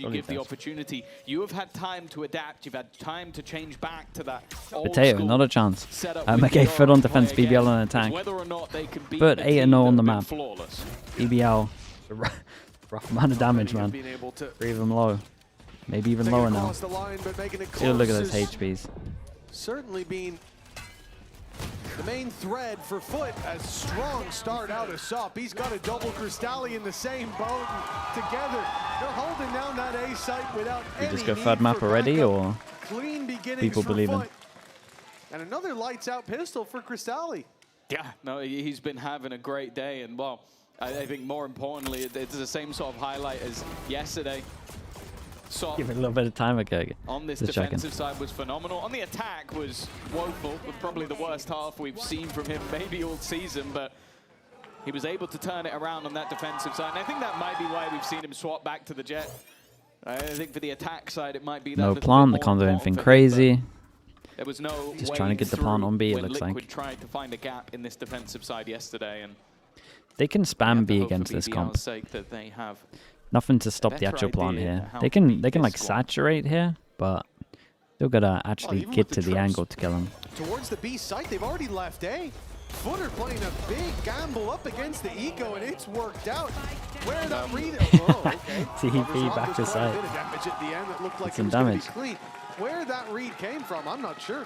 you give the opportunity. You have had time to adapt. You've had time to change back to that Potato, not a chance. Okay, FUT on defense, BBL on attack. But 8-0 on the map. BBL, rough amount of damage, man. 3 of them low. Maybe even lower now. Still look at those HPs. Certainly being the main thread for FUT. A strong start out of SOP. He's got a double Cristalli in the same boat. And together, they're holding down that A site without any We just go third map already, or people believe in? And another lights out pistol for Cristalli. Yeah, no, he's been having a great day. And, well, I think more importantly, it's the same sort of highlight as yesterday. So give it a little bit of time, okay. On this defensive side was phenomenal. On the attack was woeful, with probably the worst half we've seen from him maybe all season, but he was able to turn it around on that defensive side. And I think that might be why we've seen him swap back to the Jet. I think for the attack side, it might be that no plant, they can't do anything crazy. There was no just trying to get the plant on B, it looks like. Tried to find a gap in this defensive side yesterday, and they can spam B against this comp. That they have nothing to stop the actual plant here. They can like saturate here, but still gotta actually get to the angle to kill him. Towards the B site, they've already left A. FUT are playing a big gamble up against the Eco, and it's worked out. Where that read? Oh, okay. TP back to side. Like some damage. Where that read came from, I'm not sure.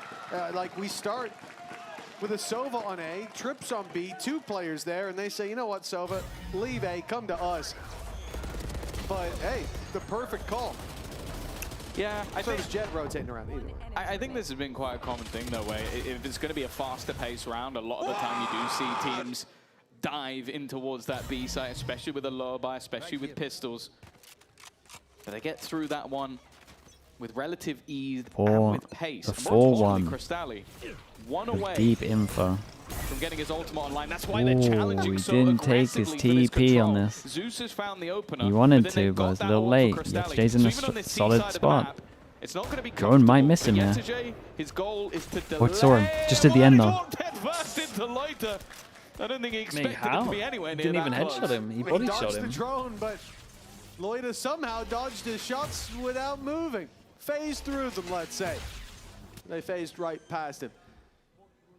Like we start with a Sova on A, trips on B, 2 players there, and they say, you know what, Sova, leave A, come to us. But hey, the perfect call. Yeah, I think Jet rotating around either way. I think this has been quite a common thing though, where if it's going to be a faster pace round, a lot of the time you do see teams dive in towards that B site, especially with a lower buy, especially with pistols. But they get through that one with relative ease and with pace. The 4-1. Cristalli, one away. Deep info. From getting his ultimate online. That's why they're challenging he so didn't take his TP on this. Zeus has found the opener. He wanted to, but it's a little late. Yesterday's in a solid spot. It's not going to be Drone might miss him here. His goal is to delay. Oh, it saw him just at the end though. I don't think he expected it to be anywhere near that. Didn't even headshot him. He body shot him. The drone, but Loida somehow dodged his shots without moving. Phased through them, let's say. They phased right past him.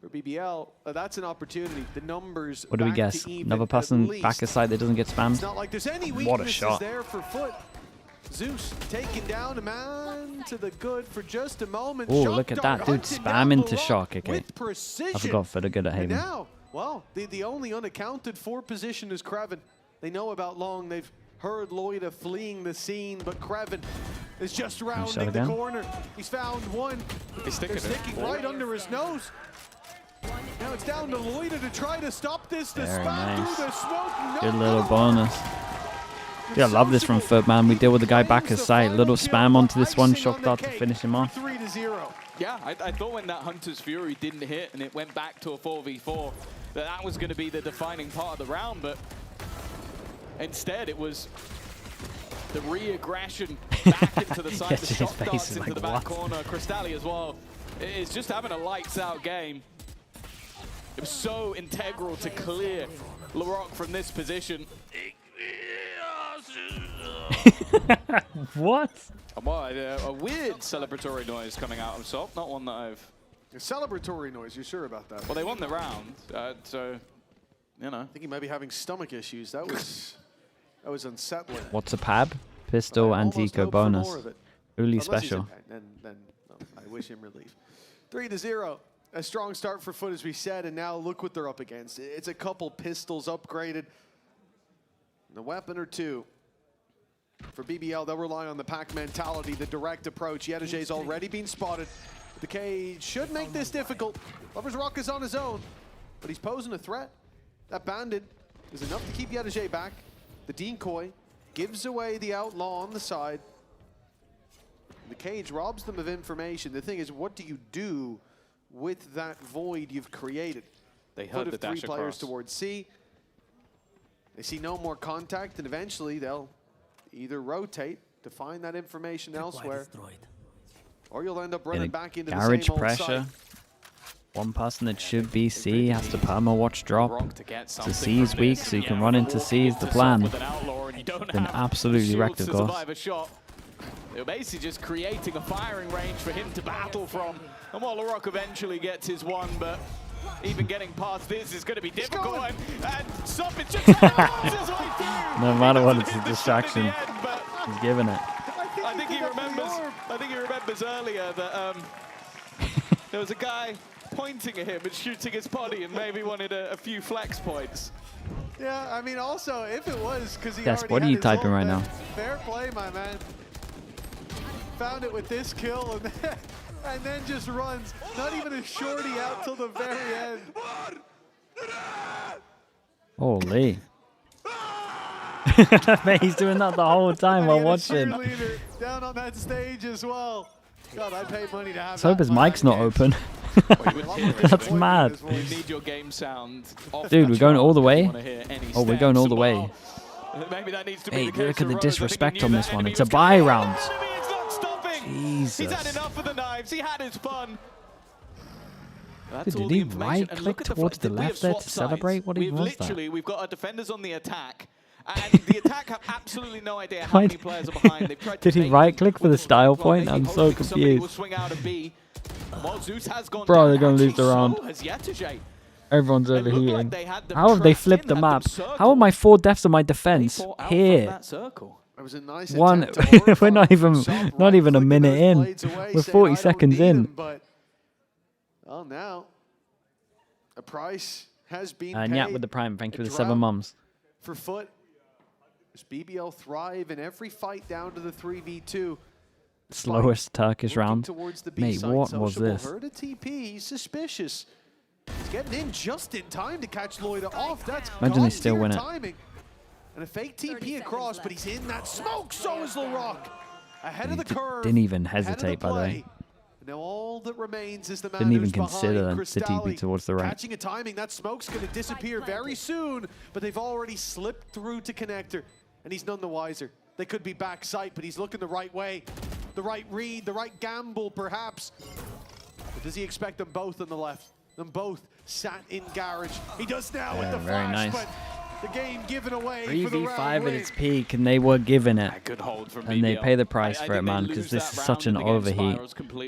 For BBL, that's an opportunity. The numbers. What do we guess? Another person back aside that doesn't get spammed. It's not like there's any weaknesses there for FUT. Zeus taking down a man to the good for just a moment. Oh, look at that, dude! Spam into shock. Okay, I forgot FUT are good at Haven. Now, well, the only unaccounted for position is Kraven. They know about Long. They've heard Loida fleeing the scene, but Kraven is just rounding the corner. He's found one. They're sticking right under his nose. Now it's down to Loida to try to stop this. To spam through the smoke. Good little bonus. Yeah, I love this from FUT, man. We deal with the guy back at sight. Little spam onto this one, shock dart to finish him off. 3-0. Yeah, I thought when that Hunter's Fury didn't hit and it went back to a 4v4, that was going to be the defining part of the round, but instead it was the re-aggression back into the side, the shock darts into the back corner. Cristalli as well is just having a lights-out game. It was so integral to clear LaRock from this position. What? Well, a weird celebratory noise coming out of SOP, not one that I've... A celebratory noise, you sure about that? Well, they won the round, so, you know. I think he might be having stomach issues. That was unsettling. What's a PAB? Pistol and eco bonus. Really special. Then I wish him relief. 3-0. A strong start for FUT, as we said, and now look what they're up against. It's a couple pistols upgraded. And a weapon or two. For BBL, they'll rely on the pack mentality, the direct approach. Yedajay's already been spotted. The cage should make this difficult. Lover's Rock is on his own, but he's posing a threat. That bandit is enough to keep Yedajay back. The decoy gives away the outlaw on the side. The cage robs them of information. The thing is, what do you do with that void you've created? They heard the dash 3 players towards C. They see no more contact, and eventually they'll either rotate to find that information elsewhere, or you'll end up running back into the same old pressure. site. One person that should be C has to perma watch drop. So C is weak, so you can run into C is the plan. Been absolutely wrecked, of course. They were basically just creating a firing range for him to battle from. And WALORANT eventually gets his one, but even getting past this is going to be difficult. And Sup is just his way through. No matter what, it's a distraction. He's giving it. I think he remembers earlier that there was a guy pointing at him and shooting his body and maybe wanted a few flex points. Yeah, I mean, also, if it was because he Yes, already what are had you his typing ult, right then now? Fair play, my man. Found it with this kill and then just runs. Not even a shorty out till the very end. Holy. Man, he's doing that the whole time while watching. Down on that stage as well. God, I paid money to have Let's hope his mic's not open. That's mad. You need your game sound off. Dude, we're going all the way? Oh, we're going all the way. Maybe that needs to be Hey, the case look at the for Rose. disrespect I think on he knew this that one. enemy It's a was buy coming. round. He's not stopping. Jesus. He's had enough of the knives. He had his fun. Dude, did he right-click towards the left there to celebrate? What even was that? We've got our defenders on the attack. And the attack have absolutely no idea how many players are behind. They've tried to Did he right-click for the style point? I'm so confused. Bro, they're going to lose the round. Everyone's overheating. How have they flipped the map? How are my 4 deaths on my defense here? One, we're not even a minute in. We're 40 seconds in. Well, now a price has been And paid. yeah, with the prime, thank you for the 7 mums. For FUT, does BBL thrive in every fight down to the 3v2? Slowest Turkish round. Mate, what was this? Heard a TP, he's suspicious. He's getting in just in time to catch Loida off. That's imagine they still win it. timing. And a fake TP across, but he's in that smoke. So is LaRock. Ahead of the curve. Didn't even hesitate, by the way. Now all that remains is the man Didn't even who's consider behind the TP towards the right. Catching a timing, that smoke's going to disappear very soon, but they've already slipped through to connector, and he's none the wiser. They could be back sight, but he's looking the right way. The right read, the right gamble, perhaps. But does he expect them both on the left? Them both sat in garage. He does now with the very flash, nice. but the game given away for the round 3v5 at win. its peak, and they were giving it. Good hold from And they BBL. pay the price for it, man, because this is such an overheat.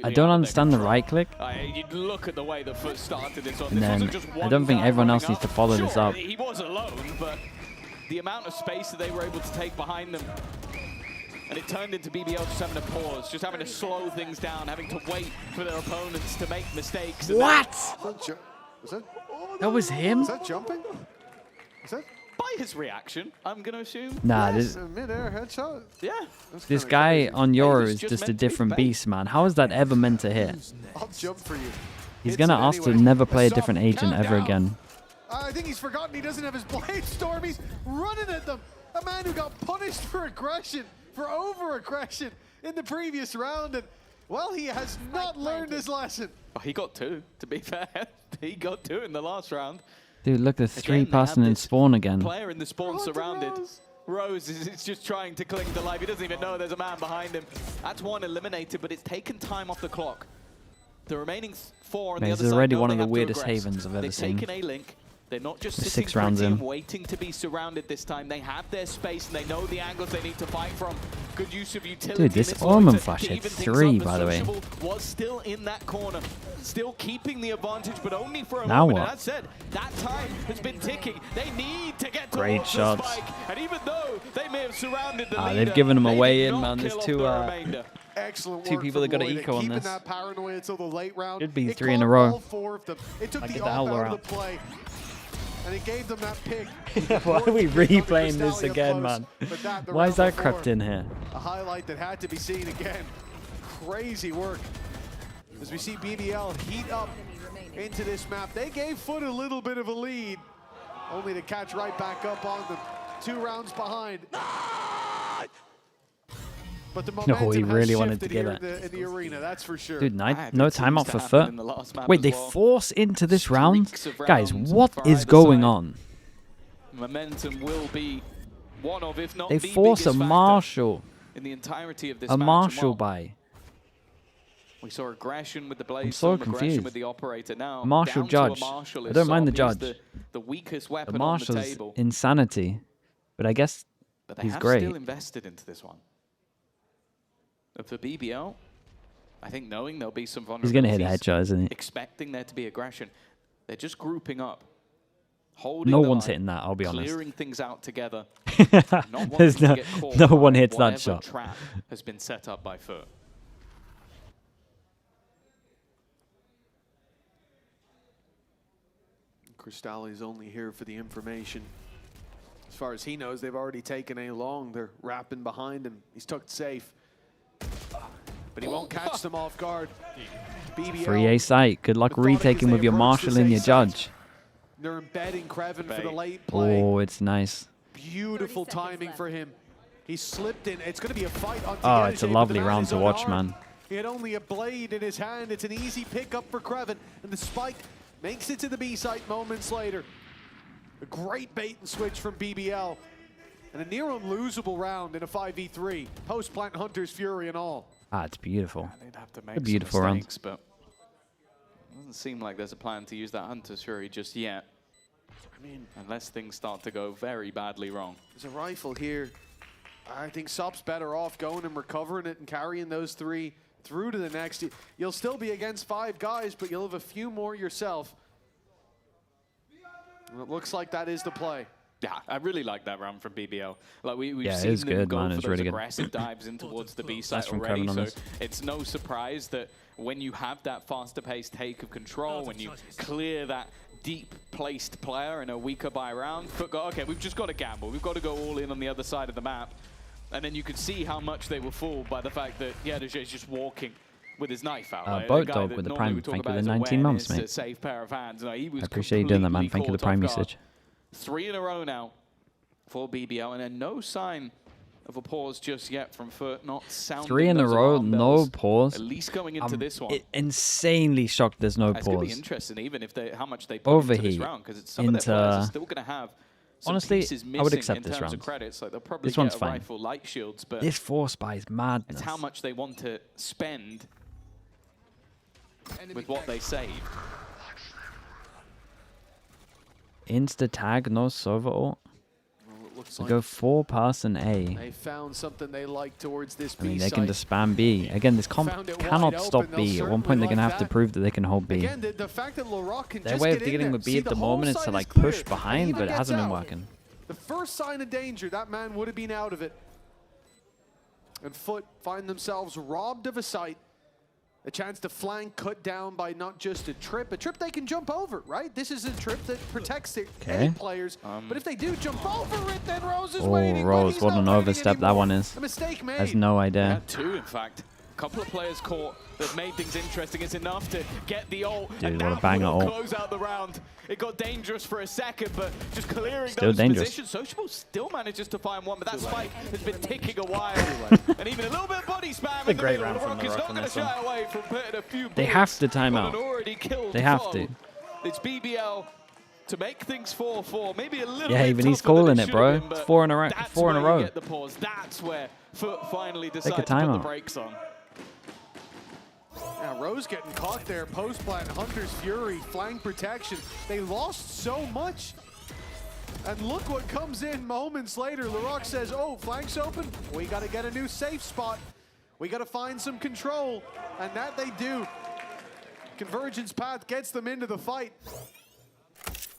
I don't understand the right click. You'd look at the way the FUT started this on. And then I don't think everyone else needs to follow this up. He was alone, but the amount of space that they were able to take behind them. And it turned into BBL just having to pause, just having to slow things down, having to wait for their opponents to make mistakes. What? Was that, That was him? is that jumping? Is that? By his reaction, I'm going to assume. Nah, Yes, this, a mid-air headshot. Yeah. this kinda guy crazy. on Euro is just just a meant to be different fake. beast, man. How is that ever meant to hit? I'll jump for you. He's Hits going to it ask to anyway. never play a Sup, different agent calm ever down. again. I think he's forgotten he doesn't have his blade storm. He's running at them. A man who got punished for aggression, for over-aggression in the previous round. And, well, he has not learned his lesson. Oh, he got 2, to be fair. He got 2 in the last round. Dude, look, there's 3 Again, they passing have in this spawn again. Player in the spawn Oh, it's a surrounded. Rose. Rose is just trying to cling to life. He doesn't even know there's a man behind him. That's 1 eliminated, but it's taken time off the clock. The remaining 4 on the Mate, other this is side already know one they of the have to weirdest aggress. havens I've ever They've seen. taken A-Link. They're not just We're sitting 6 for a rounds team in. waiting to be surrounded this time. They have their space and they know the angles they need to fight from. Good use of utility. Dude, this in Orman void flash to hit even 3, things up. by the way. Sociable was still in that corner, still keeping the advantage, but only for a Now moment. what? And that said, that time has been ticking. They need to get Great towards the shots. spike. And even though they may have surrounded the leader, They've given him a they way did in, not man. There's kill off 2 the remainder. Excellent Two work people from that got an Loida, eco on keeping this. that paranoia until the late round. Should be It 3 in a caught row. all 4 of them. It took Like the the off out VALORANT. of the play. And it gave them that pick. Why are we replaying this Cristallia again, close, man? but that the Why is round that crept before, in here? A highlight that had to be seen again. Crazy work. As we see BBL heat up into this map. They gave FUT a little bit of a lead, only to catch right back up on them. 2 rounds behind. But the momentum he has really wanted to shifted give here it. in the arena, that's for sure. Dude, no That timeout seems for to happen FUT. in the last map Wait, as they well. force into this round? Streaks of Guys, rounds what for is either going side. on? Momentum will be one of, if not They the force a biggest factor Marshall. in the entirety of this A match. Marshall And while buy. we saw aggression with the Blaze, I'm so some aggression confused. with the Operator now. Marshall down to a judge. Marshall I is don't mind the Sob is judge. The weakest weapon The on the Marshall's table. insanity. But I guess But they he's have great. still invested into this one. for BBL, I think knowing there'll be some vulnerabilities. He's going to hit a headshot, isn't he? Expecting there to be aggression. They're just grouping up. Holding no the one's line, hitting that, I'll be honest. Clearing things out together. There's no one hits that shot. Trap has been set up by FUT. Cristalli's only here for the information. As far as he knows, they've already taken A long. They're wrapping behind him. He's tucked safe. But he won't catch them off guard. BBL, Free A site. Good luck retaking with your Marshall and your Judge. They're embedding Kreven for the late play. Oh, it's nice. Beautiful timing for him. He slipped in. It's going to be a fight on Oh, it's a lovely round to watch, man. He had only a blade in his hand. It's an easy pickup for Kreven. And the spike makes it to the B site moments later. A great bait and switch from BBL. And a near unlosable round in a 5v3. Post-plant Hunter's Fury and all. Ah, it's beautiful. They'd have to make a beautiful round. But it doesn't seem like there's a plan to use that Hunter's Fury just yet. I mean, unless things start to go very badly wrong. There's a rifle here. I think Sup's better off going and recovering it and carrying those 3 through to the next. You'll still be against 5 guys, but you'll have a few more yourself. And it looks like that is the play. Yeah, I really like that round from BBL. Like we've yeah, seen them good, go man. for those really aggressive dives in towards the B side already. So it's no surprise that when you have that faster paced take of control, when you clear that deep placed player in a weaker buy round, FUT go, okay, we've just got to gamble. We've got to go all in on the other side of the map. And then you could see how much they were fooled by the fact that Yadaj's just walking with his knife out. Boat Dog with the Prime. Thank you for the 19 months, mate. Safe pair of hands. No, he was I appreciate you doing that, man. Thank you for the Prime usage. 3 in a row now for BBL, and then no sign of a pause just yet from FUT. Not sounding 3 in a row, no pause. At least going into this one. Insanely shocked there's no pause. It's going to be interesting, even if how much they put into this round, because some of their players are still going to have some honestly, pieces missing I would accept in this terms round. of credits. Like they'll probably this one's get a fine. rifle light shields, but this 4 spy is madness. It's how much they want to spend with what they save. Insta tag, no Sova ult. Looks like go 4-person A. They found something they like towards this B I mean, they site. can just spam B. Again, this comp cannot stop B. At one point, they're going to have to prove that they can hold B. Again, the fact that Laroc can Their just way of get in dealing there. with B See, at the whole moment is side to like clear. push behind, but it hasn't been working. The first sign of danger, that man would have been out of it. And FUT find themselves robbed of a site. A chance to flank cut down by not just a trip they can jump over, right? This is a trip that protects the players. But if they do jump over it, then Rose is waiting. Oh, Rose, what an overstep that one is. A mistake made. Has no idea. Had 2, in fact. A couple of players caught that made things interesting. It's enough to get the ult. Dude, and what a that banger will ult. close out the round. It got dangerous for a second, but just clearing Still those dangerous. positions. Sociable still manages to find one, but that spike has been ticking a while. And even a little bit of body spam in the great middle. round from Rocket's the not going to shy away from putting a few They have to time on out. an already killed They have foe. to. It's BBL to make things 4-4. Maybe a little Yeah, bit even he's tougher than calling it it, bro. should have been, It's 4 in a row. that's 4 in a where you row. get the pause. That's where FUT finally decide a to put the timeout. brakes on. Yeah, Rose getting caught there. Post plant, Hunter's Fury, flank protection. They lost so much. And look what comes in moments later. Laroc says, oh, flank's open. We got to get a new safe spot. We got to find some control. And that they do. Convergence path gets them into the fight.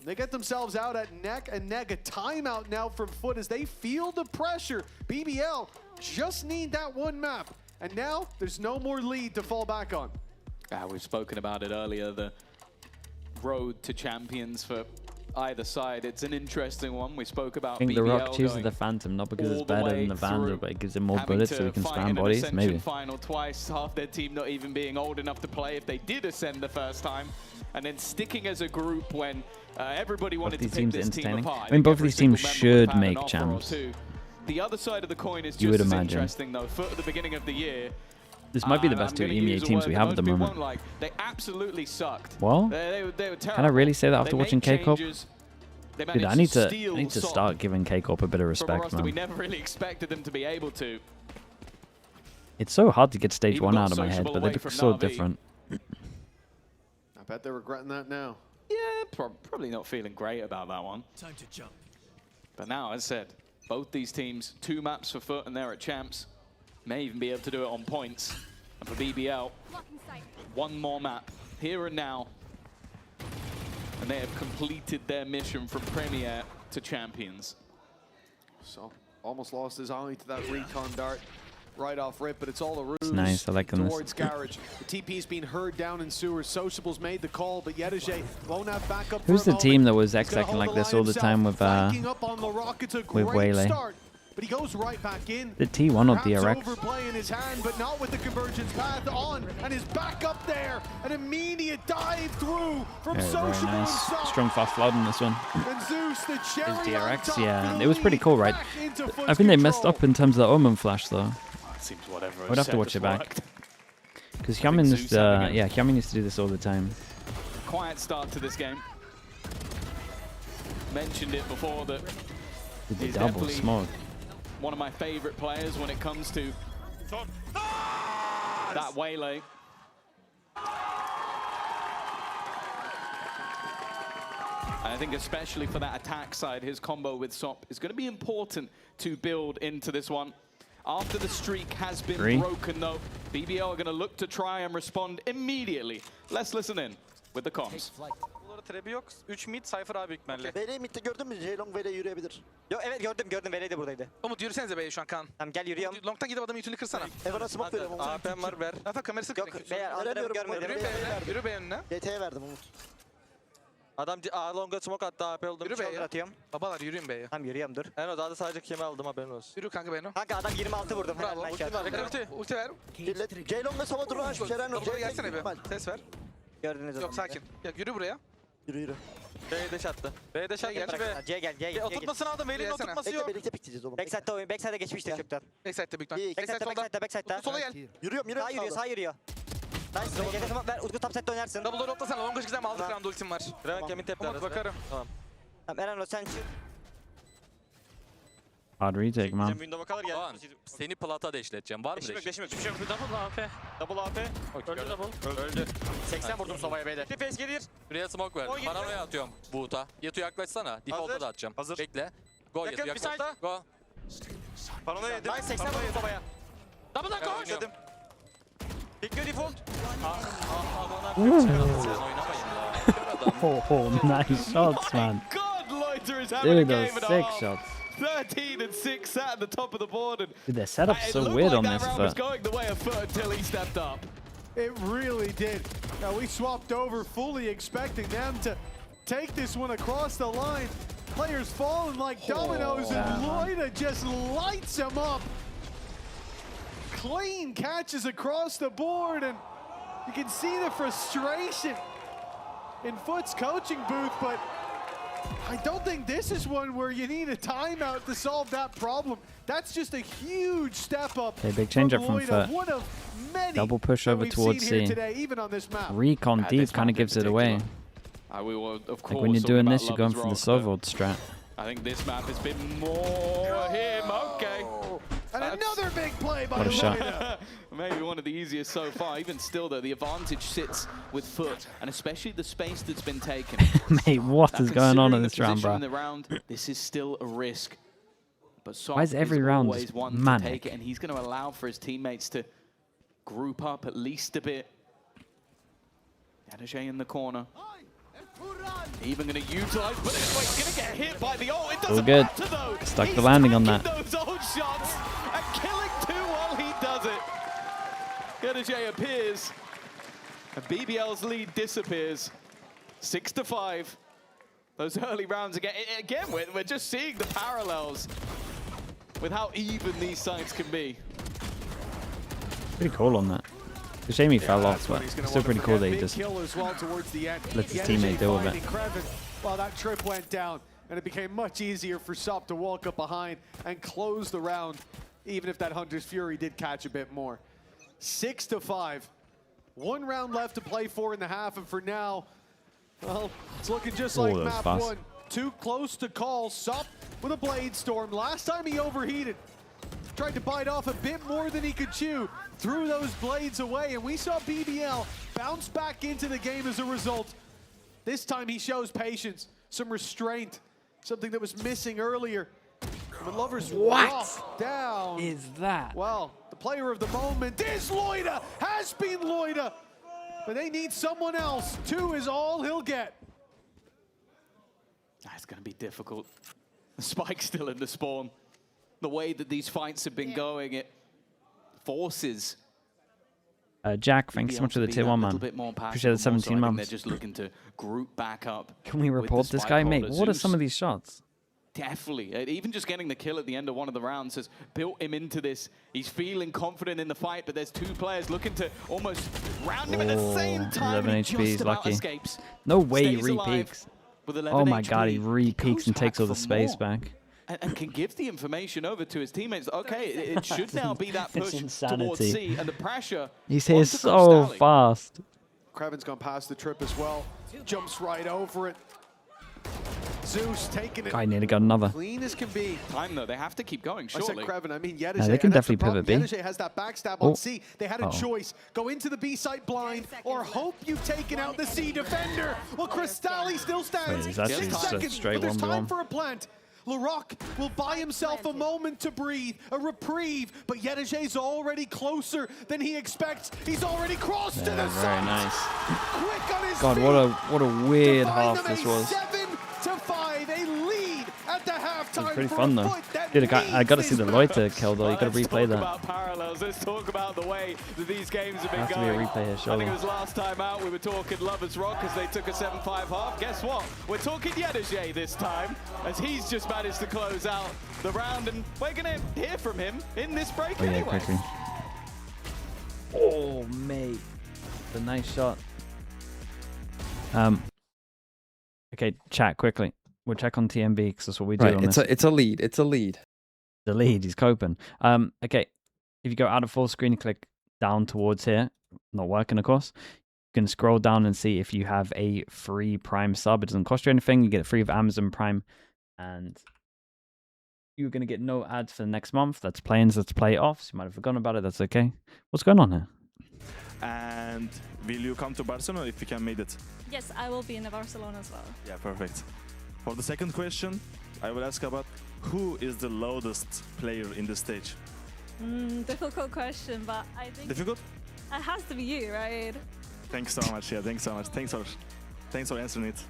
They get themselves out at neck and neck. A timeout now from FUT as they feel the pressure. BBL just need that one map. And now there's no more lead to fall back on. We've spoken about it earlier, the road to champions for either side. It's an interesting one. We spoke about I think BBL the Rock chooses going the Phantom, not because it's all the better way than the Vandal, through, but it gives him more having bullets so to he can fight spam in bodies, an Ascension maybe. final twice, half their team not even being old enough to play if they did ascend the first time, and then sticking as a group when everybody wanted to pick this team apart. I mean, both of these teams should make champs. The other side of the coin is You just would as imagine. interesting, though. FUT at the beginning of the year, This might be the best 2 EMEA teams we have at the moment. like. They absolutely sucked. Well, they were terrible. can I really say that after watching K-COP? Dude, I need to start giving K-COP a bit of respect, man. We never really expected them to be able to. It's so hard to get stage Even 1 got out of my head, sociable but they away look from so Na'Vi. different. I bet they're regretting that now. Yeah, probably not feeling great about that one. Time to jump. But now, as I said, both these teams, 2 maps for FUT and they're at champs. May even be able to do it on points. And for BBL, one more map, here and now. And they have completed their mission from Premier to Champions. So, almost lost his eye to that recon dart right off rip, but it's all a ruse. It's nice, I like towards this. Garage. The TP's being heard down in sewers. Sociables made the call, but Yedajay won't have backup. Who's for the a team moment. that was He's gonna X-acting hold like the this line all the time with backing up on the rock. It's a great Waylay? start, but he goes right back in. The T1 or Perhaps DRX? overplay in his hand, but not with the convergence path on, and is back up there. An immediate dive through from Yeah, very Sociable and nice. Soft. Strong fast load on this one. And Zeus, the cherry His on DRX, top yeah. with It was a pretty lead cool, right? back into I think they messed control. up in terms of the Omen flash, though. It seems whatever. I would have to watch it back. Because Hyunmin used to do this all the time. Quiet start to this game. Mentioned it before that With the he's double definitely smoke. one of my favorite players when it comes to that Waylay. And I think especially for that attack side, his combo with Sop is going to be important to build into this one. After the streak has been broken though, BBL are going to look to try and respond immediately. Let's listen in with the comms. Trebi yok. 3 mid, Cypher abi büyük ihtimalle. V'yi midde gördün mü? J-Long V'yle yürüyebilir. Yo evet gördüm. V'de de buradaydı. Umut yürüsenize B'ye şu an Kaan. Tamam gel yürüyorum. Long'tan gidip adamı ütülü kırsana. Evan'a smoke veriyorum Umut. AP'm var ver. Zaten kamerası Yok kırık. B'ye Andrem'i görmedim. Yürü B önüne. GT'ye verdim Umut. Adam A long'a smoke attı AP oldum. Yürü Shoulder B'ye. atıyorum. Babalar yürüyün B'ye. Tamam yürüyorum dur. Eno daha da sadece kimi aldım haberin olsun. Yürü kanka B'ye. Kanka adam 26 vurdum. Bravo. Helal, Ulti nice ver. shot. Bekle ulti ver. J-Long ve sola durun açmış Eren. Buraya gelsene bir. Ses ver. Gördünüz Yok sakin. Ya yürü buraya. Yürü. B'ye dash attı. B'ye dash attı. Gel. Gel B. C'ye gel. Oturtmasını aldım. Veli'nin Gelsene. oturtması Bekle yok. birlikte pikleyeceğiz oğlum. Backside'de oyun. Backside'e geçmişti çöpten. Backside'de büyük ihtimal. Backside'de. Sola gel. Yürüyorum. Sağ yürüyor. Sağ yürüyor. Nice. GT smoke ver. Utku top set'te oynarsın. Double door atlasana. Long'a çıksam aldık round ultim var. Reven kemin tepti Umut arası. bakarım. Tamam. Tamam Eren o sen çık. Hard retake, man. Window'a kadar gel. Doğan, seni plata deşleteceğim. Var mı deş? Deşim yok. Double AP. Double AP. Öldü double. Öldü. 80 vurdum Sova'ya beyler. Bir face gelir. Şuraya smoke ver. Oy, gitti. Paranoya atıyorum Buğut'a. Yetu yaklaşsana. Default'a da atacağım. Hazır. Bekle. Go Yakın, Yetu bir side. yaklaş. Go. Paranoya yedim. Nice 80 vurdum Sova'ya. Double'dan koş. Dedim. Bekliyor default. Sen oynamayın ya. Oh, nice shots, man. God, Loiter is having a Dude, game those and a 6 half. shots. 13 and 6 sat at the top of the board. And Dude, their setup's it so looked weird like on that this round was FUT. going the way of FUT until he stepped up. It really did. Now we swapped over fully expecting them to take this one across the line. Players falling like dominoes and Loida just lights him up. Clean catches across the board and you can see the frustration in FUT's coaching booth, but I don't think this is one where you need a timeout to solve that problem. That's just a huge step up. Okay, big change up from Loida. FUT. One of many Double push that over we've towards seen here C. today, even on this map. Recon At deep this kind of map in gives it away. particular. We were, of course, Like when you're talking doing about this, you're going Lover's for the Rock, but Sovold strat. I think this map has been more him. Okay. And another big play by What a shot. Loida. Maybe one of the easiest so far. Even still, though, the advantage sits with FUT, and especially the space that's been taken. Mate, what is going on in this round, bro? bro? In the round, this is still a risk. But Soft Why is every round always just one to manic? take it, and he's going to allow for his teammates to group up at least a bit. Yadajay in the corner. Even going to utilize, but it's going to get hit by the ult. It doesn't good. matter, though. Stuck He's the landing on taking that. those ult shots and killing two while he does it. Yadajay appears, and BBL's lead disappears. 6-5. Those early rounds again, we're just seeing the parallels with how even these sides can be. Pretty cool on that. It's a shame he fell off, but it's still pretty cool that he just lets his teammate deal with it. Well, that trip went down, and it became much easier for Sop to walk up behind and close the round, even if that Hunter's Fury did catch a bit more. 6-5. One round left to play for in the half, and for now, well, it's looking just like that was map fast. one. Too close to call. Sop with a Blade Storm. Last time he overheated. Tried to bite off a bit more than he could chew. Threw those blades away, and we saw BBL bounce back into the game as a result. This time he shows patience, some restraint, something that was missing earlier. The Lovers What walk down. Is that? Well, the player of the moment is Loida, has been Loida, but they need someone else. 2 is all he'll get. That's going to be difficult. The spike's still in the spawn. The way that these fights have been going, it forces Jack, thanks so much for the tier 1, man. Appreciate the 17 months. They're just looking to group back up. Can we report this guy, mate? What are some of these shots? Definitely. Even just getting the kill at the end of one of the rounds has built him into this. He's feeling confident in the fight, but there's 2 players looking to almost round him at the same time. 11 HP is lucky. No way he re-peaks. Oh my god, he re-peaks and takes all the space back. And can give the information over to his teammates. Okay, it should now be that push towards C, and the pressure. He's here so fast. Kraven's gone past the trip as well. Jumps right over it. Zeus taking it. I nearly got another. Clean as can be. Time though, they have to keep going. Surely. I said Kraven, I mean Yedizhe. Yeah, they can definitely pivot B. Yedizhe has that backstab on C. They had a choice: go into the B site blind, or hope you've taken out the C defender. Well, Cristalli still stands. Wait, is that 6 just a seconds, straight but there's time 1v1? for a plant. Larocque will buy himself a moment to breathe, a reprieve, but Yedige's already closer than he expects. He's already crossed to the Very side. nice. Quick on his God, feet. what a weird To find half them this a was. 7-5, a lead at the halftime. It was pretty for fun a though. FUT that Dude, I got to see the needs Loiter kill though. You got to Let's replay talk that. about parallels. Let's talk about the way that these games have been Has to be a going. replay here, I surely. think it was last time out we were talking Lovers Rock as they took a 7-5 half. Guess what? We're talking Yedige's this time as he's just managed to close out the round, and we're going to hear from him in this break anyway. Quickly. Oh, mate. The nice shot. Okay, chat quickly. We'll check on TMB because that's what we do on this. It's a lead. It's a lead. The lead, he's coping. Okay, if you go out of full screen and click down towards here, not working of course, you can scroll down and see if you have a free Prime sub. It doesn't cost you anything. You get it free with Amazon Prime, and you're going to get no ads for the next month. That's play-ins, that's play-offs. You might have forgotten about it. That's okay. What's going on here? And will you come to Barcelona if you can make it? Yes, I will be in Barcelona as well. Yeah, perfect. For the second question, I will ask about who is the loudest player in the stage? Difficult question, but I think Difficult? it has to be you, right? Thanks so much. Yeah, thanks so much. Thanks for answering it.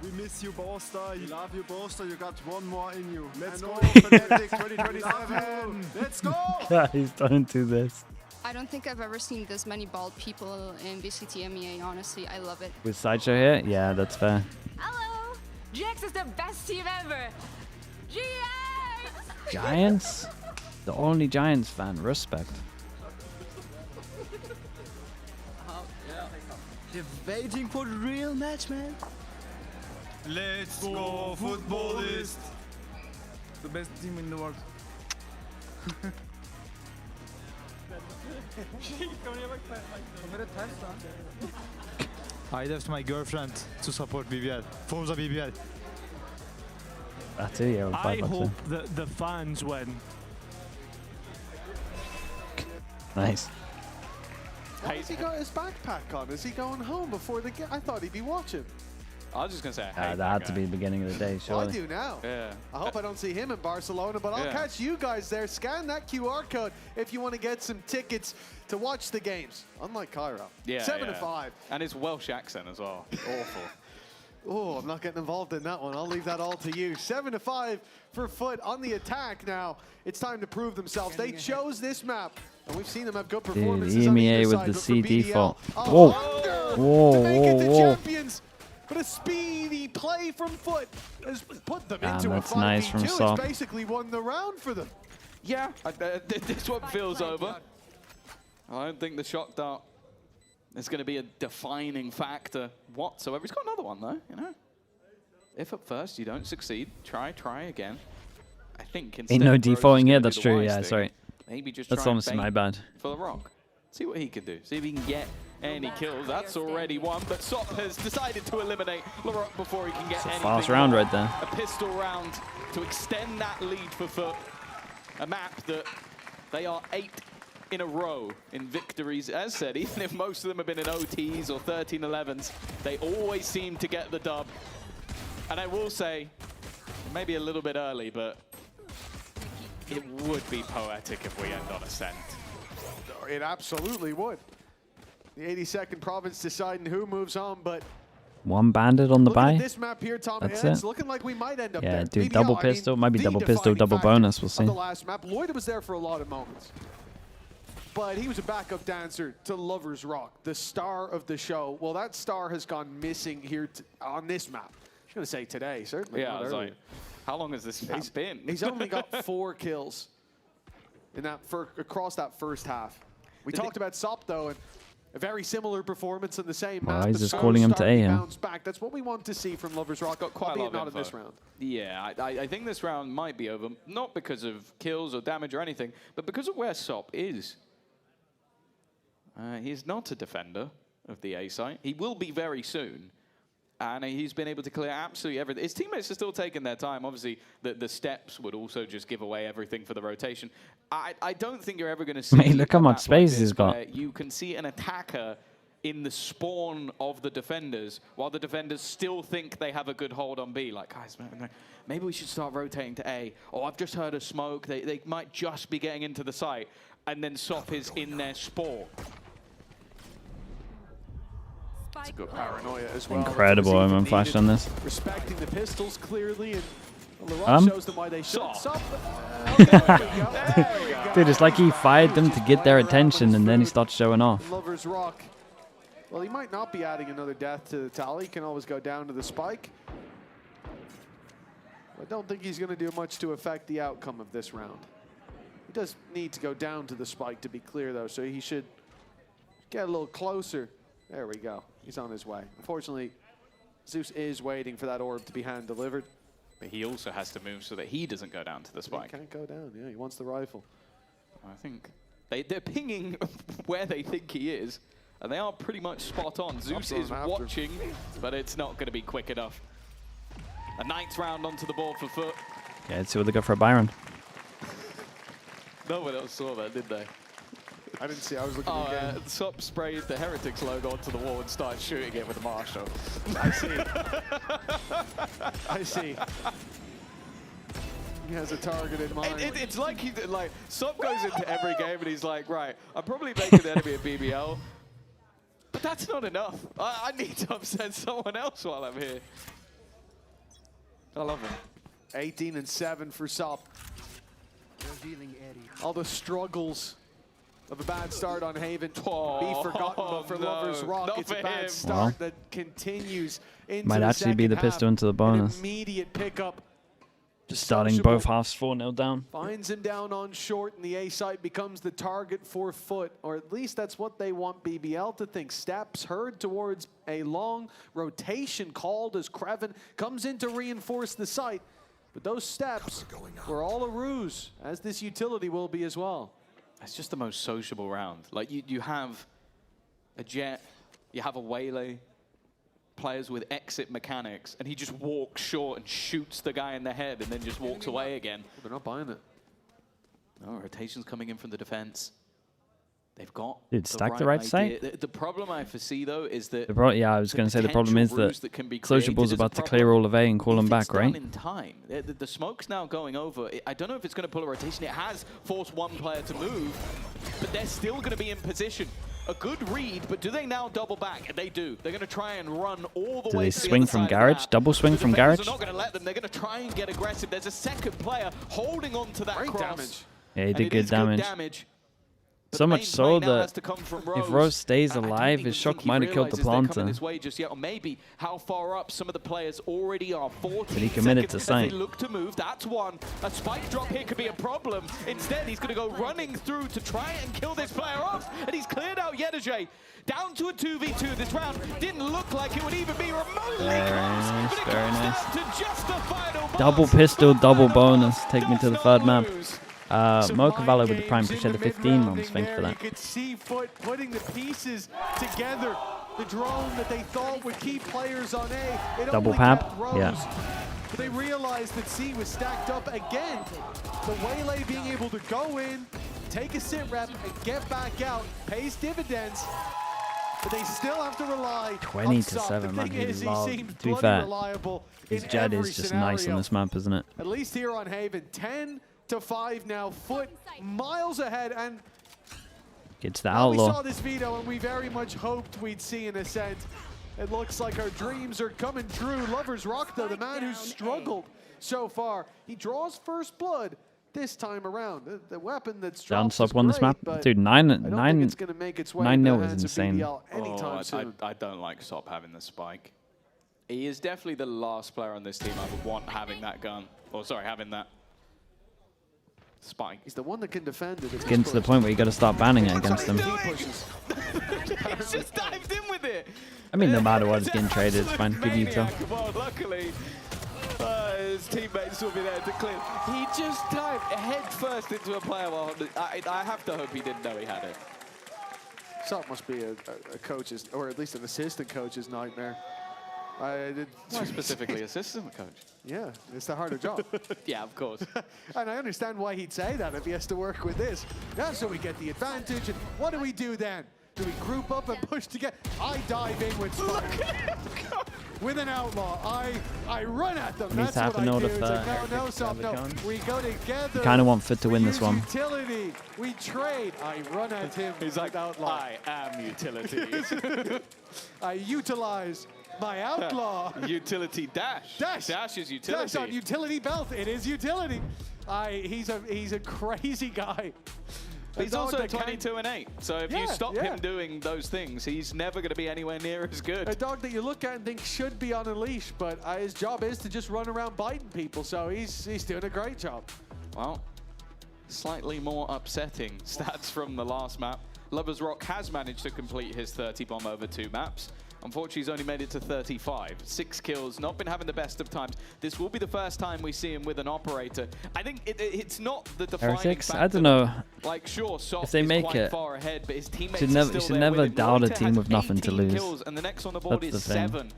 We miss you, Bosta. We love you, Bosta. You got one more in you. Let's go, Fnatic 2027. Let's go! Guys, don't do this. I don't think I've ever seen this many bald people in VCT EMEA, honestly. I love it. With Sideshow here? Yeah, that's fair. Hello! GX is the best team ever! GX! Giants? The only Giants fan. Respect. They're waiting for the real match, man. Let's go, footballist! The best team in the world. I left my girlfriend to support BBL. Forza BBL. That's it, yeah. I hope the fans win. Nice. Why has he got his backpack on? Is he going home before the game? I thought he'd be watching. I was just going to say, I hate that had to be the beginning of the day, Well, surely. I do now. Yeah. I hope I don't see him in Barcelona, but I'll catch you guys there. Scan that QR code if you want to get some tickets to watch the games. Unlike Cairo. Yeah, 7-5. And his Welsh accent as well. Awful. Oh, I'm not getting involved in that one. I'll leave that all to you. 7-5 for FUT on the attack now. It's time to prove themselves. They chose this map, and we've seen them have good performances Dude, on EMEA either with side, the but C for BBL, default. a Whoa. hunger Whoa, to make it to whoa. champions. But a speedy play from FUT has put them Damn, into a that's nice 5v2. from It's Sop. basically won the round for them. Yeah, this one feels over. I don't think the shock dart is going to be a defining factor whatsoever. He's got another one though, you know. If at first you don't succeed, try again. I think instead Ain't no Bro's just defaulting gonna here, do that's the true, wise yeah, thing. sorry. Maybe just That's try and honestly my bait bad. for the rock. See what he can do. See if he can get any kills. That's already one, but Sop has decided to eliminate LaRock before he can get It's a anything fast round more. right there. A pistol round to extend that lead for FUT. A map that they are 8 in a row in victories. As said, even if most of them have been in OTs or 13-11s, they always seem to get the dub. And I will say, maybe a little bit early, but It would be poetic if we end on Ascent. It absolutely would. The 82nd province deciding who moves on, but One bandit on the looking at buy. this map here, Tom, That's it's it. looking like we might end up Yeah, there. dude, BBL, double I mean, pistol. Might be the double pistol, defining double factor bonus. We'll of see. the last map. Lloyd was there for a lot of moments, but he was a backup dancer to Lover's Rock, the star of the show. Well, that star has gone missing here on this map. I was going to say today, certainly. Yeah, not I was earlier. like, how long has this map been? He's only got 4 kills in that across that first half. We talked about Sop though, and a very similar performance in the same Well, map. he's The just slow calling him to start, A he here. bounced back. That's what we want to see from Lover's Rock. Got quite a lot albeit of not in this info. round. Yeah, I think this round might be over, not because of kills or damage or anything, but because of where Sop is. He's not a defender of the A site. He will be very soon. And he's been able to clear absolutely everything. His teammates are still taking their time. Obviously, the steps would also just give away everything for the rotation. I don't think you're ever going to see... Mate, look how much space this he's got. where you can see an attacker in the spawn of the defenders, while the defenders still think they have a good hold on B. Like, guys, maybe we should start rotating to A. Or I've just heard a smoke. They might just be getting into the site. And then Sop is in their spawn. It's a good paranoia as well. Incredible omen flash on this. Respecting the pistols clearly, and LaRock shows them why they should. Sop. Dude, it's like he fired them to get their attention and then he starts showing off. Lover's Rock. Well, he might not be adding another death to the tally. He can always go down to the spike. I don't think he's going to do much to affect the outcome of this round. He does need to go down to the spike to be clear, though, so he should get a little closer. There we go. He's on his way. Unfortunately, Zeus is waiting for that orb to be hand-delivered. But he also has to move so that he doesn't go down to the spike. He can't go down, yeah. He wants the rifle. I think they're pinging where they think he is, and they are pretty much spot on. Zeus is watching, but it's not going to be quick enough. A 9th round onto the board for FUT. Yeah, let's see what they got for Byron. No one else saw that, did they? I didn't see. I was looking again. Sop sprayed the Heretics logo onto the wall and started shooting it with a Marshall. I see. I see. He has a target in mind. It's like Sop goes into every game and he's like, right, I'm probably making the enemy a BBL, but that's not enough. I need to upset someone else while I'm here. I love him. 18 and 7 for Sop. All the struggles of a bad start on Haven be forgotten, but for Lover's Rock, it's a bad start that continues into Might the actually be the second pistol half. into the bonus. An immediate pickup. Just starting both halves 4-0 down. Finds him down on short, and the A site becomes the target for FUT, or at least that's what they want BBL to think. Steps heard towards a long rotation called as Kreven comes in to reinforce the site. But those steps were all a ruse, as this utility will be as well. It's just the most sociable round. Like, you have a Jet, you have a Waylay, players with exit mechanics, and he just walks short and shoots the guy in the head and then just walks away again. They're not buying it. No, rotation's coming in from the defense. They've got Dude, stack the right idea. site. The problem I foresee, though, is that... Yeah, I was going to say the problem is that Sociable's about to clear all of A and call them back, right? in time. The smoke's now going over. I don't know if it's going to pull a rotation. It has forced one player to move, but they're still going to be in position. A good read, but do they now double back? And they do. They're going to try and run all the way to the Do they swing other from side of garage? the Double swing The from defenders garage? are not going to let them. They're going to try and get aggressive. There's a second player holding on to that cross. Damage. Yeah, he And did it good is damage. But So the much main so play now that has to come from if Rose stays I don't alive, even his shock think he might have killed the realizes they're coming planter. his way just yet, or maybe how far up some of the players already are. 14 But he committed seconds to as sight. they look to move. That's one. A spike drop here could be a problem. Instead, he's going to go running through to try and kill this player off, and he's cleared out Yedajay. Down to a 2v2 this round. Didn't look like it would even be remotely close, but it Very comes nice. down to just the final Double boss. pistol, double bonus. Take me to the Does third not map. lose. Mocha Valor with the prime Games push in at the the 15 mid-rounding months. Thank you for there. that. You could see FUT putting the pieces together. The drone that they thought would keep players on A. It Double only pap? kept Rose, Yeah. But they realized that C was stacked up again. The Waylay being able to go in, take a sit rep, and get back out pays dividends. But they still have to rely 20 on to Sop. 7, The man. thing He is, he loved. seems To be bloody fair, reliable his in Jet every is just nice on scenario. this map, isn't it? At least here on Haven, 10 to 5 now. FUT miles ahead, and Gets the we outlaw. saw this veto, and we very much hoped we'd see an ascent. It looks like our dreams are coming true. Lovers Rock, though, the man who's struggled so far, he draws first blood this time around. The weapon that's Down dropped sub is won this great, map. but Dude, I don't think it's gonna make its way 9-0 into the is hands of insane. BBL anytime soon. I don't like Sop having the spike. He is definitely the last player on this team I would want having that gun. Or sorry, having that spike. He's the one that can defend it. It's getting to the point where you got to start banning it against them. He's just dived in with it. I mean, no matter what, it's getting traded. It's fine. Good util. Well, luckily, his teammates will be there to clear. He just dived head first into a player. Well, I have to hope he didn't know he had it. Sop must be a coach's, or at least an assistant coach's nightmare. Why specifically assistant coach? Yeah, it's the harder job. Yeah, of course. And I understand why he'd say that if he has to work with this. Yeah, so we get the advantage, and what do we do then? Do we group up and push together? I dive in with Spike. With an outlaw. I run at them. Needs That's to have what a I note do. of, It's like, no, Sop, no. Gravicon. We go together. Kind of want FUT to win this one. Utility. We trade. I run at him. He's like, outlaw. I am utility. I utilize my outlaw. Utility dash. Dash is utility. Dash on utility belt. It is utility. He's a crazy guy. He's also 22-8. So if you stop him doing those things, he's never going to be anywhere near as good. A dog that you look at and think should be on a leash, but his job is to just run around biting people. So he's doing a great job. Well, slightly more upsetting stats from the last map. Lovers Rock has managed to complete his 30 bomb over 2 maps. Unfortunately, he's only made it to 35. 6 kills, not been having the best of times. This will be the first time we see him with an operator. I think it's not the defining Heretics? factor. I don't know. Like, sure, Sop If they is make quite it, far ahead, but his teammates you are still should there never with him. doubt a Lolita team has with nothing to 18 lose. kills, and the next on the board That's is the thing. 7.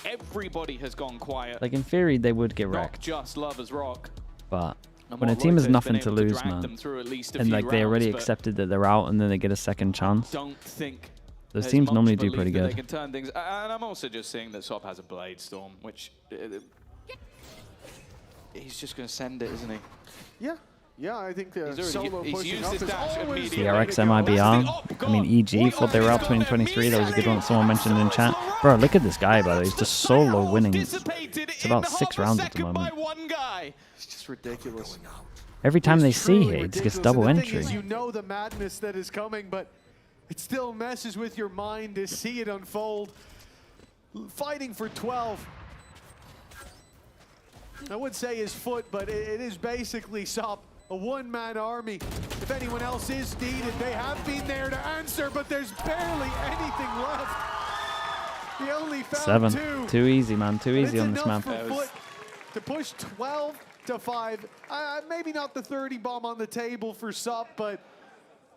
Everybody has gone quiet. Like, in theory, they would get Not wrecked. just Lovers Rock. But And when a what team has Rota's nothing been to able to lose, drag man, them through at least a and few like they already rounds, but accepted that they're out and then they get a second chance, don't think those there's teams much normally do belief pretty that good. They can turn things, and I'm also just seeing that Sop has a Blade Storm, which he's just going to send it, isn't he? Yeah, I think the He's solo he's pushing used up his is dash always immediately. CRX MIBR, I mean EG, thought they were out 2023, that was a good one someone mentioned in chat. Bro, look at this guy, by the way, he's just solo winning. It's about 6 rounds at the moment. It's just ridiculous. Every time they see Truly it, it gets ridiculous. double And the thing entry. is, you know the madness that is coming, but it still messes with your mind to see it unfold. Fighting for 12. I would say his FUT, but it is basically Sop, a one-man army. If anyone else is needed, they have been there to answer, but there's barely anything left. He only found 7. Too easy, man. Too easy on this map. For FUT to push 12 to 5. Maybe not the 30 bomb on the table for Sop, but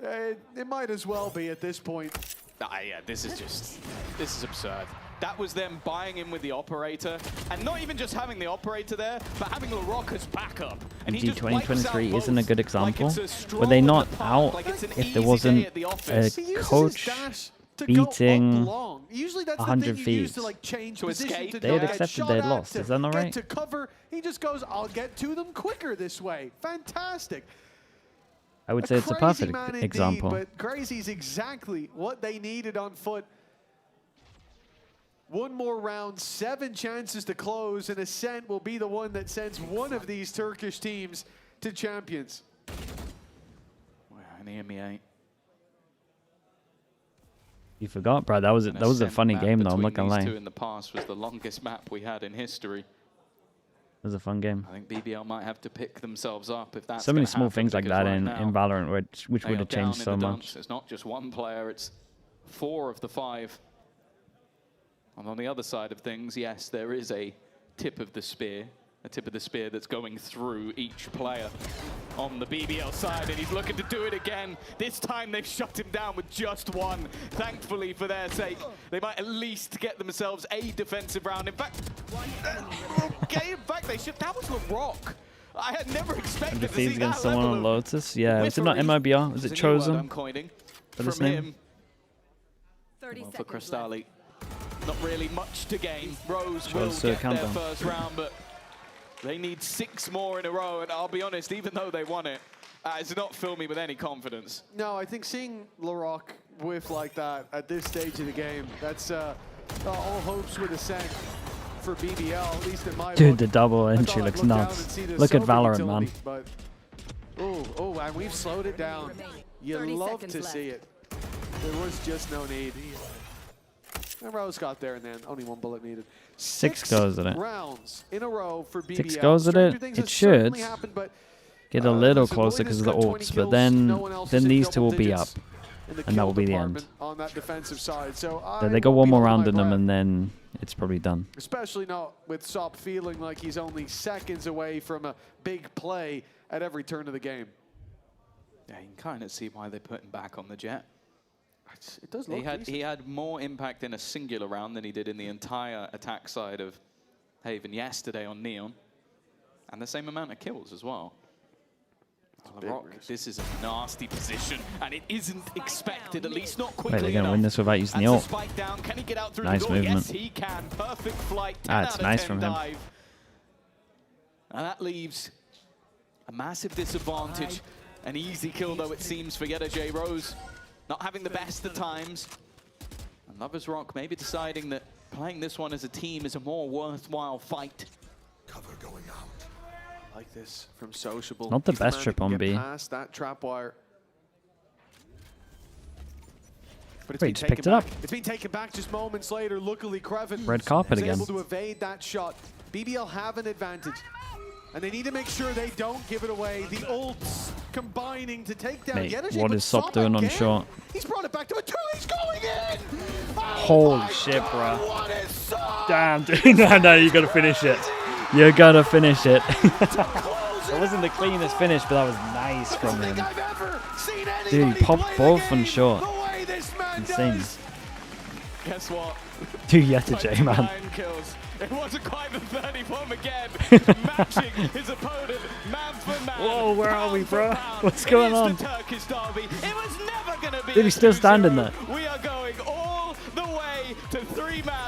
it might as well be at this point. Yeah, this is absurd. That was them buying in with the operator, and not even just having the operator there, but having LaRock as backup. And EG 2023 isn't a good example. Were they not out if there wasn't a coach beating 100 feeds? They had accepted they had lost. Is that not right? To cover, he just goes, I'll get to them quicker this way. Fantastic. I would say it's a perfect example. But crazy's exactly what they needed on FUT. One more round, 7 chances to close, and Ascent will be the one that sends one of these Turkish teams to champions. Wow, an EMEA. You forgot, bro. That was a funny game, though. I'm not gonna lie. These two in the past was the longest map we had in history. It was a fun game. I think BBL might have to pick themselves up if that's So many gonna small happen, things like because that right in now, Valorant, which they would are have changed down so in the much. dumps. It's not just one player; it's 4 of the 5. And on the other side of things, yes, there is a tip of the spear that's going through each player on the BBL side, and he's looking to do it again. This time they've shut him down with just 1. Thankfully, for their sake, they might at least get themselves a defensive round. In fact, they should. That was LaRock. I had never expected to see Defeats that against someone level on of Lotus. Yeah, was it not MIBR? Was it Chosen? I'm coining For this from name? him. For Crystali. Not really much to gain. Rose will get their first round, but They need 6 more in a row, and I'll be honest, even though they won it, it's not filled me with any confidence. No, I think seeing LaRock whiff like that at this stage of the game, that's all hopes would ascend for BBL, at least in my Dude, book. the double entry I'd looks look down nuts. and see the Look at sober Valorant, utility, man. But, oh, and we've slowed it down. You love to see it. There was just no need. And Rose got there, and then only 1 bullet needed. 6 goes at it. Rounds in a row for BBL. 6 goes at Stranger it. things It have should certainly happened, but, get a little so closer Boyd because has of the got 20 ults, but kills, no one else then is in these two double will be up, digits in the and that will kill be the end. department on that defensive side. So Then I they go won't one be more holding round my in them, breath. and then it's probably done. Especially not with Sop feeling like he's only seconds away from a big play at every turn of the game. Yeah, you can kind of see why they put him back on the Jet. It does look He had more impact in a singular round than he did in the entire attack side of Haven yesterday on Neon. And the same amount of kills as well. LaRock, this is a nasty position, and it isn't expected, at least not quickly Wait, they're going to win this without using the ult. Spike down. Can he get out through Nice the door? movement. Yes, he can. Perfect flight. 10 It's out of nice 10 from him. dive. And that leaves a massive disadvantage. An easy kill, though, it seems, for Yetta J. Rose. Not having the best of times. And Lovers Rock maybe deciding that playing this one as a team is a more worthwhile fight. Cover going out. I like this from Sociable. Not the He's best man trip who can on get B. past that trap wire. But Wait, just picked it up. It's been taken back just moments later. Luckily, Kreven Red carpet is again. able to evade that shot. BBL have an advantage. And they need to make sure they don't give it away. The ults combining to take down Mate, Yetta J, what but is Sop doing on again. short? He's brought it back to a 2. He's going in! Oh Holy shit, God, bro. what is Sop? Damn, dude. No, you got to finish it. You got to finish it. It wasn't the cleanest finish, but that was nice from him. Dude, he popped both on short. Insane. Guess what? Dude, Yetta J, man. 29 kills. It wasn't quite the 30 bomb again. Matching his opponent, man for man. Whoa, where are we, pound for bro? pound. What's going It is on? the Turkish derby. It was never going to be Dude, he's still standing there. We are going all the way to 3 maps.